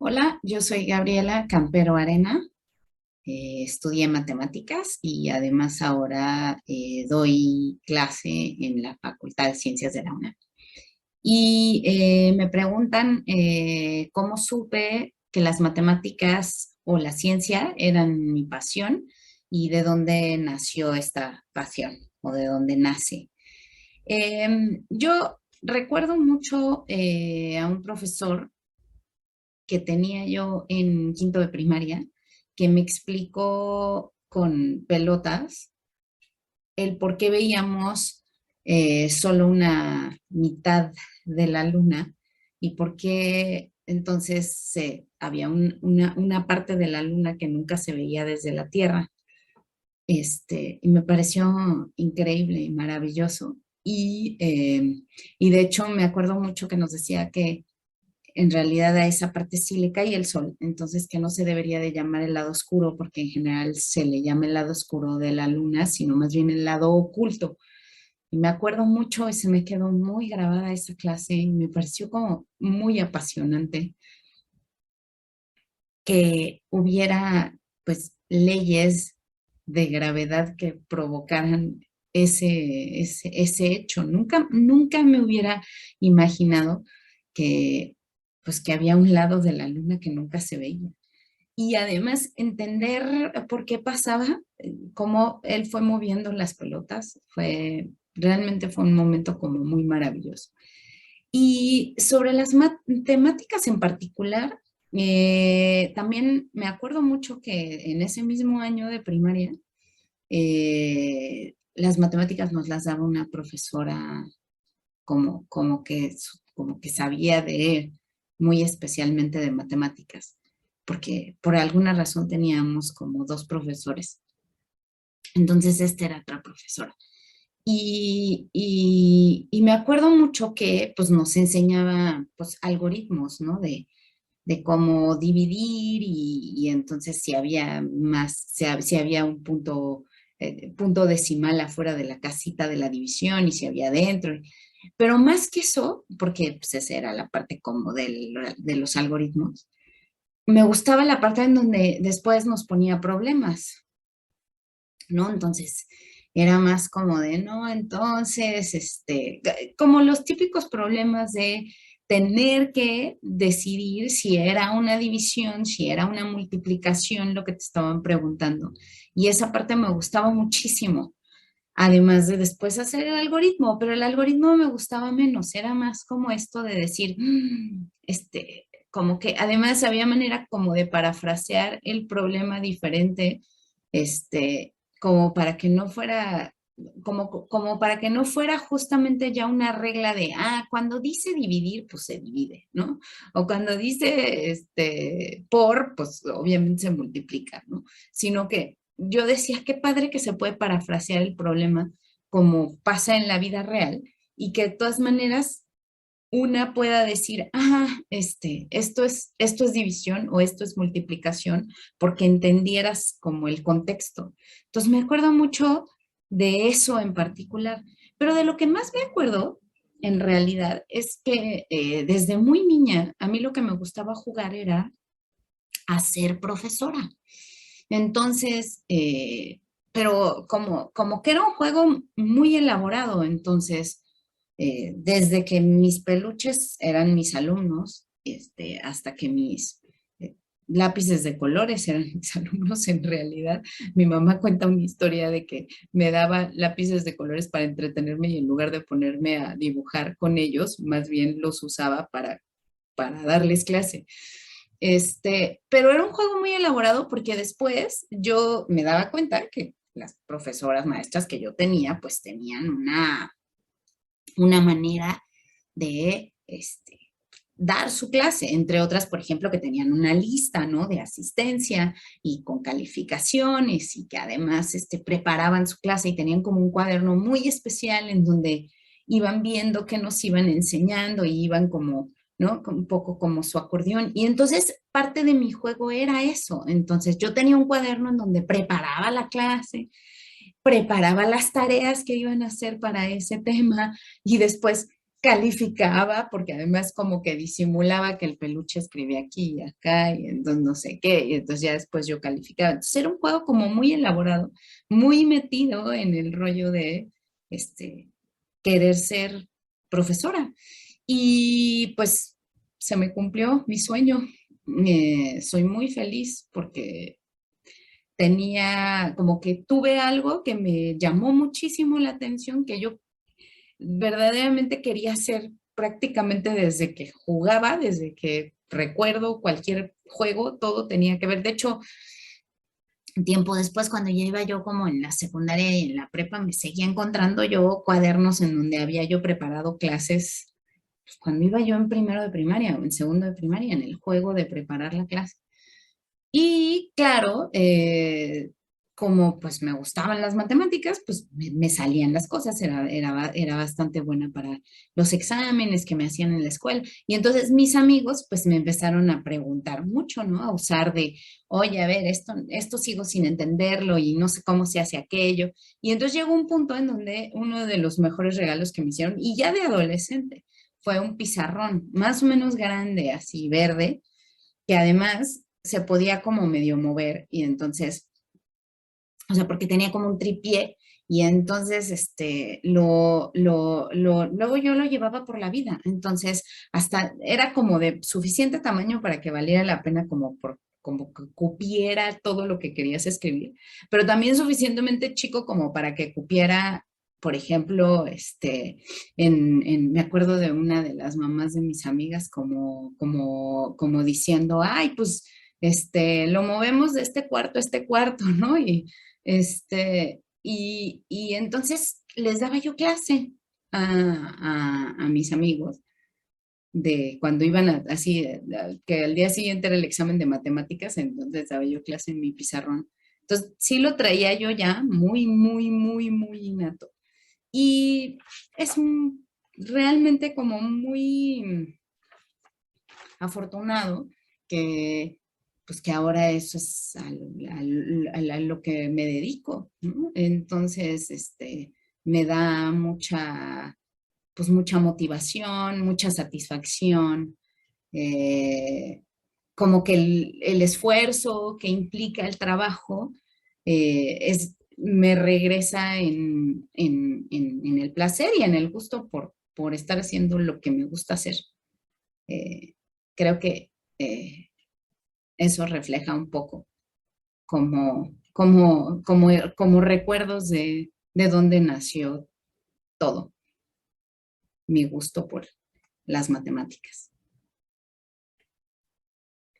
Hola, yo soy Gabriela Campero Arena, estudié matemáticas y además ahora doy clase en la Facultad de Ciencias de la UNAM. Y me preguntan cómo supe que las matemáticas o la ciencia eran mi pasión y de dónde nació esta pasión o de dónde nace. Yo recuerdo mucho a un profesor que tenía yo en quinto de primaria, que me explicó con pelotas el por qué veíamos solo una mitad de la luna y por qué entonces había una parte de la luna que nunca se veía desde la Tierra. Y me pareció increíble y maravilloso. Y de hecho me acuerdo mucho que nos decía que en realidad a esa parte sí le cae el sol, entonces que no se debería de llamar el lado oscuro, porque en general se le llama el lado oscuro de la luna, sino más bien el lado oculto. Y me acuerdo mucho y se me quedó muy grabada esa clase y me pareció como muy apasionante que hubiera pues leyes de gravedad que provocaran ese hecho. Nunca me hubiera imaginado que pues que había un lado de la luna que nunca se veía. Y además entender por qué pasaba, cómo él fue moviendo las pelotas, realmente fue un momento como muy maravilloso. Y sobre las matemáticas en particular, también me acuerdo mucho que en ese mismo año de primaria, las matemáticas nos las daba una profesora como que sabía de muy especialmente de matemáticas, porque por alguna razón teníamos como dos profesores. Entonces, esta era otra profesora. Y me acuerdo mucho que pues, nos enseñaba pues, algoritmos, ¿no? De cómo dividir y entonces si había más, si había un punto decimal afuera de la casita de la división y si había dentro. Pero más que eso, porque pues, esa era la parte como de los algoritmos, me gustaba la parte en donde después nos ponía problemas, ¿no? Entonces, era más como de, no, entonces, como los típicos problemas de tener que decidir si era una división, si era una multiplicación, lo que te estaban preguntando. Y esa parte me gustaba muchísimo, además de después hacer el algoritmo, pero el algoritmo me gustaba menos, era más como esto de decir, como que además había manera como de parafrasear el problema diferente, como para que no fuera, como para que no fuera justamente ya una regla de, cuando dice dividir, pues se divide, ¿no? O cuando dice, pues obviamente se multiplica, ¿no? Sino que yo decía, qué padre que se puede parafrasear el problema como pasa en la vida real y que de todas maneras una pueda decir, esto es división o esto es multiplicación, porque entendieras como el contexto. Entonces me acuerdo mucho de eso en particular, pero de lo que más me acuerdo en realidad es que desde muy niña a mí lo que me gustaba jugar era a ser profesora. Entonces, pero como que era un juego muy elaborado, entonces, desde que mis peluches eran mis alumnos, hasta que mis lápices de colores eran mis alumnos en realidad. Mi mamá cuenta una historia de que me daba lápices de colores para entretenerme y en lugar de ponerme a dibujar con ellos, más bien los usaba para darles clase. Pero era un juego muy elaborado porque después yo me daba cuenta que las profesoras maestras que yo tenía, pues tenían una manera de dar su clase, entre otras, por ejemplo, que tenían una lista, ¿no? De asistencia y con calificaciones y que además preparaban su clase y tenían como un cuaderno muy especial en donde iban viendo qué nos iban enseñando y iban como, ¿no? Un poco como su acordeón. Y entonces parte de mi juego era eso. Entonces yo tenía un cuaderno en donde preparaba la clase, preparaba las tareas que iban a hacer para ese tema y después calificaba, porque además como que disimulaba que el peluche escribía aquí y acá, y entonces no sé qué, y entonces ya después yo calificaba. Entonces era un juego como muy elaborado, muy metido en el rollo de querer ser profesora. Y pues se me cumplió mi sueño. Soy muy feliz porque tenía, como que tuve algo que me llamó muchísimo la atención, que yo verdaderamente quería hacer prácticamente desde que jugaba, desde que recuerdo cualquier juego, todo tenía que ver. De hecho, tiempo después, cuando ya iba yo como en la secundaria y en la prepa, me seguía encontrando yo cuadernos en donde había yo preparado clases, pues, cuando iba yo en primero de primaria o en segundo de primaria, en el juego de preparar la clase. Y claro, como pues me gustaban las matemáticas, pues me salían las cosas, era bastante buena para los exámenes que me hacían en la escuela. Y entonces mis amigos pues me empezaron a preguntar mucho, ¿no? A usar de, oye, a ver, esto sigo sin entenderlo y no sé cómo se hace aquello. Y entonces llegó un punto en donde uno de los mejores regalos que me hicieron, y ya de adolescente, fue un pizarrón más o menos grande, así verde, que además se podía como medio mover y entonces, o sea, porque tenía como un tripié y entonces, luego yo lo llevaba por la vida. Entonces, hasta era como de suficiente tamaño para que valiera la pena como que cupiera todo lo que querías escribir, pero también suficientemente chico como para que cupiera, por ejemplo, me acuerdo de una de las mamás de mis amigas como diciendo, ay, pues, lo movemos de este cuarto a este cuarto, ¿no? Y entonces les daba yo clase a mis amigos de cuando iban así, que al día siguiente era el examen de matemáticas, entonces daba yo clase en mi pizarrón. Entonces sí lo traía yo ya muy, muy, muy, muy innato. Y es realmente como muy afortunado que, pues que ahora eso es a lo que me dedico, ¿no? Entonces, me da pues mucha motivación, mucha satisfacción, como que el esfuerzo que implica el trabajo me regresa en el placer y en el gusto por estar haciendo lo que me gusta hacer. Eh, Creo que eh, eso refleja un poco como recuerdos de dónde nació todo mi gusto por las matemáticas.